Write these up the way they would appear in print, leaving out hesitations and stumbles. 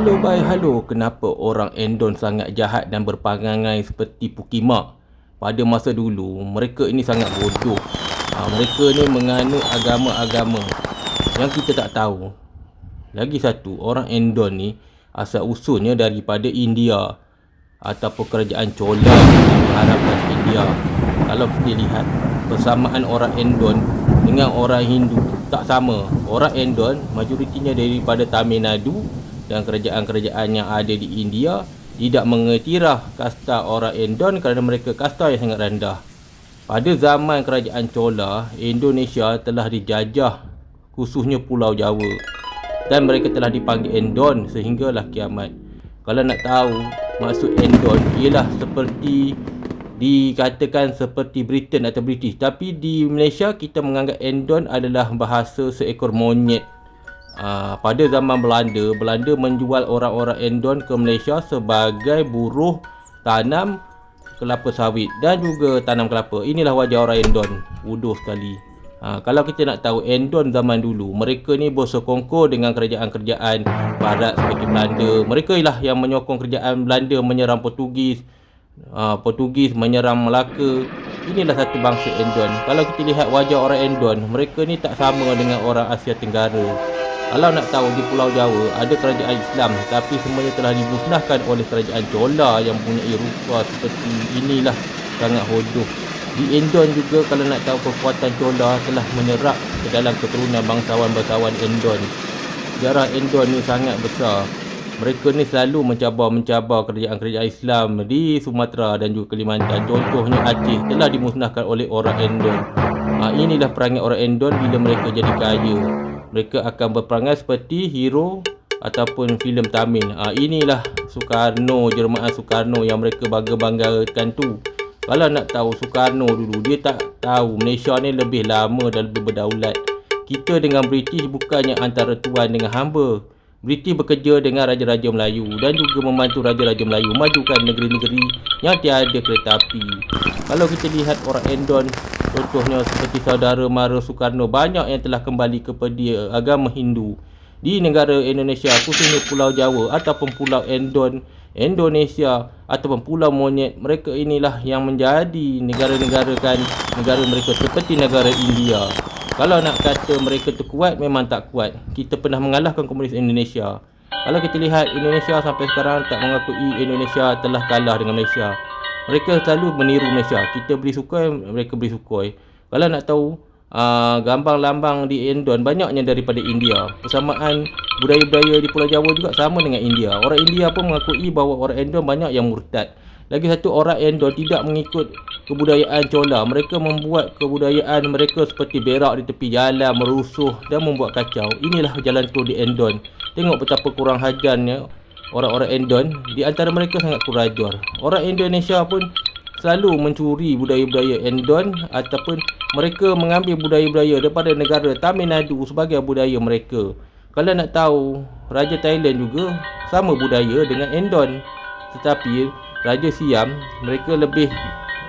Halo bhai, halo. Kenapa orang Endon sangat jahat dan berperangai seperti Pukimak? Pada masa dulu, mereka ini sangat bodoh. Mereka ni menganut agama-agama yang kita tak tahu. Lagi satu, orang Endon ni asal usulnya daripada India ataupun kerajaan Chola Harapan India. Kalau kita lihat persamaan orang Endon dengan orang Hindu tak sama. Orang Endon majoritinya daripada Tamil Nadu dan kerajaan-kerajaan yang ada di India tidak mengiktiraf kasta orang Endon kerana mereka kasta yang sangat rendah. Pada zaman kerajaan Chola, Indonesia telah dijajah khususnya Pulau Jawa dan mereka telah dipanggil Endon sehinggalah kiamat. Kalau nak tahu maksud Endon ialah seperti dikatakan seperti Britain atau British, tapi di Malaysia kita menganggap Endon adalah bahasa seekor monyet. Pada zaman Belanda menjual orang-orang Endon ke Malaysia sebagai buruh tanam kelapa sawit dan juga tanam kelapa. Inilah wajah orang Endon, bodoh sekali. Kalau kita nak tahu Endon zaman dulu, mereka ni bersekongkol dengan kerajaan-kerajaan barat seperti Belanda. Mereka lah yang menyokong kerajaan Belanda menyerang Portugis, Portugis menyerang Melaka. Inilah satu bangsa Endon. Kalau kita lihat wajah orang Endon, mereka ni tak sama dengan orang Asia Tenggara. Kalau nak tahu, di Pulau Jawa ada kerajaan Islam, tapi semuanya telah dimusnahkan oleh kerajaan Chola yang mempunyai rupa seperti inilah, sangat bodoh. Di Endon juga kalau nak tahu, kekuatan Chola telah menyerap ke dalam keturunan bangsawan-bangsawan Endon. Sejarah Endon ni sangat besar. Mereka ni selalu mencabar kerajaan-kerajaan Islam di Sumatera dan juga Kalimantan. Contohnya Aceh telah dimusnahkan oleh orang Endon. Inilah perangai orang Endon bila mereka jadi kaya. Mereka akan berperangai seperti hero ataupun filem Tamil. Inilah Soekarno, Jermaan Soekarno yang mereka bangga-banggakan tu. Kalau nak tahu Soekarno dulu, dia tak tahu Malaysia ni lebih lama dan lebih berdaulat. Kita dengan British bukannya antara tuan dengan hamba. British bekerja dengan Raja-Raja Melayu dan juga membantu Raja-Raja Melayu majukan negeri-negeri yang tiada kereta api. Kalau kita lihat orang Endon, contohnya seperti saudara mara Soekarno, banyak yang telah kembali kepada agama Hindu. Di negara Indonesia, khususnya Pulau Jawa ataupun Pulau Endon, Indonesia ataupun Pulau Monyet, mereka inilah yang menjadi negara mereka seperti negara India. Kalau nak kata mereka tu kuat, memang tak kuat. Kita pernah mengalahkan komunis Indonesia. Kalau kita lihat, Indonesia sampai sekarang tak mengakui Indonesia telah kalah dengan Malaysia. Mereka selalu meniru Malaysia. Kita beri sukhoi, mereka beri sukhoi. Kalau nak tahu, gambar lambang di Endon banyaknya daripada India. Persamaan budaya-budaya di Pulau Jawa juga sama dengan India. Orang India pun mengakui bahawa orang Endon banyak yang murtad. Lagi satu, orang Endon tidak mengikut kebudayaan Chola. Mereka membuat kebudayaan mereka seperti berak di tepi jalan, merusuh dan membuat kacau. Inilah jalan tu di Endon. Tengok betapa kurang hajarnya orang-orang Endon. Di antara mereka sangat kurang. Orang Indonesia pun selalu mencuri budaya-budaya Endon ataupun mereka mengambil budaya-budaya daripada negara Tamil Nadu sebagai budaya mereka. Kalau nak tahu, Raja Thailand juga sama budaya dengan Endon. Tetapi Raja Siam, mereka lebih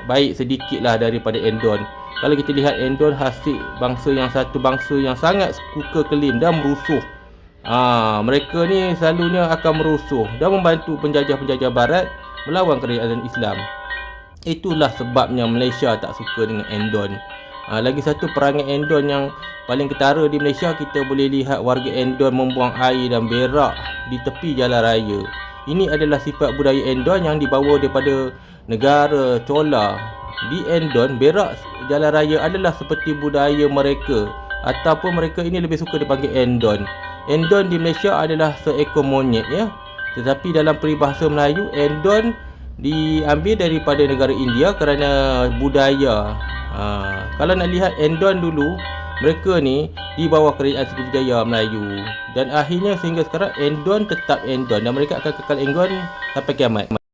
baik sedikitlah daripada Endon. Kalau kita lihat, Endon hasil bangsa yang sangat suka kelim dan merusuh. Mereka ni selalunya akan merusuh dan membantu penjajah-penjajah barat melawan kerajaan Islam. Itulah sebabnya Malaysia tak suka dengan Endon. Lagi satu perangai Endon yang paling ketara di Malaysia, kita boleh lihat warga Endon membuang air dan berak di tepi jalan raya. Ini adalah sifat budaya Endon yang dibawa daripada negara Chola. Di Endon, berak jalan raya adalah seperti budaya mereka, ataupun mereka ini lebih suka dipanggil Endon. Endon di Malaysia adalah seekor monyet, ya. Tetapi dalam peribahasa Melayu, Endon diambil daripada negara India kerana budaya. Kalau nak lihat Endon dulu, mereka ni di bawah kerajaan Sriwijaya Melayu. Dan akhirnya sehingga sekarang Endon tetap Endon dan mereka akan kekal Endon sampai kiamat.